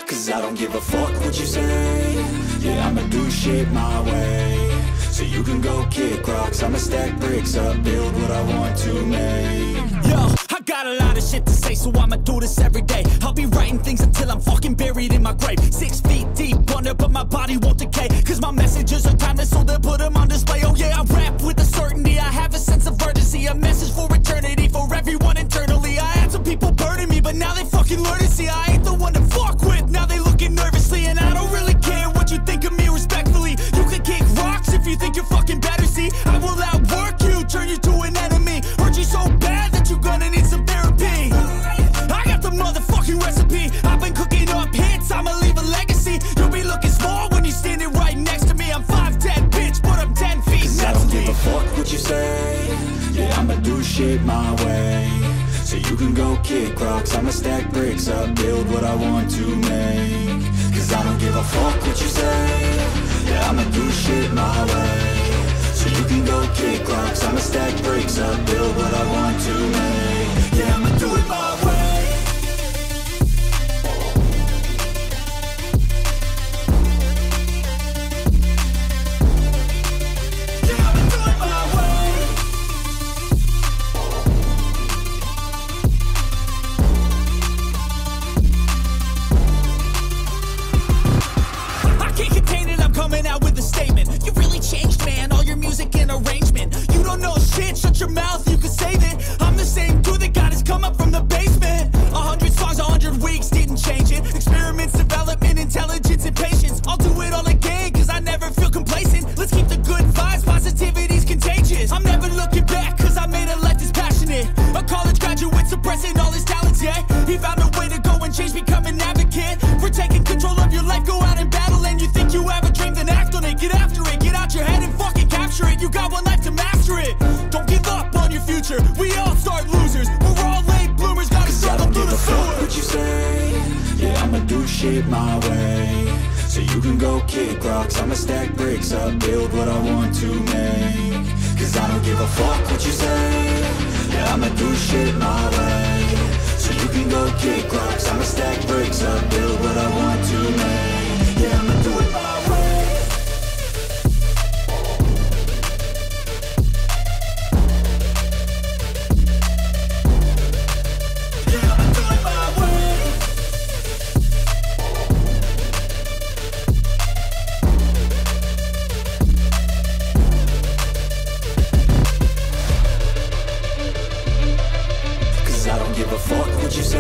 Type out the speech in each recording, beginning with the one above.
Cause I don't give a fuck what you say. Yeah, I'ma do shit my way. So you can go kick rocks, I'ma stack bricks up, build what I want to make. Yo, I got a lot of shit to say, so I'ma do this every day. I'll be writing things until I'm fucking buried in my grave. 6 feet deep under, but my body won't decay. Cause my messages are timeless, so they'll put them on display. Oh yeah, I rap with a certainty, I have a sense of urgency. A message for eternity, for everyone internally. I had some people burning me, but now they fucking learn to see I ain't the one to fuck with. Now they looking nervously, and I don't really care what you think of me respectfully. You can kick rocks if you think you're fucking better, see. I will outwork you, turn you to an enemy. Hurt you so bad that you're gonna need some therapy. I got the motherfucking recipe. I've been cooking up hits, I'ma leave a legacy. You'll be looking small when you're standing right next to me. I'm 5'10", bitch, but I'm 10 feet. Cause I don't give a fuck what you say. Yeah, I'ma do shit my way. So you can go kick rocks, I'ma stack bricks up, build what I want to make. Cause I don't give a fuck what you say. Yeah, I'ma do shit my way. So you can go kick rocks, I'ma stack bricks up, build what I want to make. Yeah, I'ma do it my way. Coming out with a statement. You really changed, man, all your music and arrangement. You don't know shit, shut your mouth, you can save it. I'm the same dude that got his come up from the basement. 100 songs, 100 weeks, didn't change it. Experiments, development, intelligence, and patience. I'll do it all again, cause I never feel complacent. Let's keep the good vibes, positivity's contagious. I'm never looking back, cause I made a life that's passionate. A college graduate suppressing all his talents, yeah. He found a way to go and change, become an advocate. For taking control of your life, go out and battle. And you think you have a dream, then act on it. Get after it, get out your head and fucking capture it. You got one life to master it. Don't give up on your future, we all start losers. We're all late bloomers, gotta struggle through the sewer. Fuck what you say. Yeah, I'ma do shit my way. So you can go kick rocks, I'ma stack bricks up, build what I want to make. Cause I don't give a fuck what you say. Yeah, I'ma do shit my way. So you can go kick rocks, I'ma stack bricks up, build what I want to make. Yeah, I'ma do it my way. Yeah, I'ma do it my way. Cause I don't give a fuck what you say.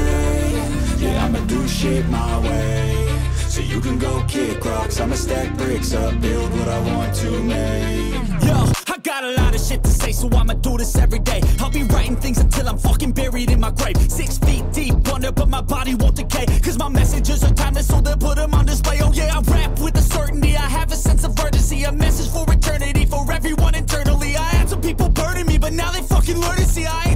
Yeah, I'ma do shit my way. So you can go kick rocks, I'ma stack bricks up, build what I want to make. Yo, I got a lot of shit to say, so I'ma do this every day. I'll be writing things until I'm fucking buried in my grave. 6 feet deep under, but my body won't decay. Cause my messages are timeless, so they'll put them on display. Oh yeah, I rap with a certainty, I have a sense of urgency. A message for eternity, for everyone internally. I had some people burning me, but now they fucking learn to see I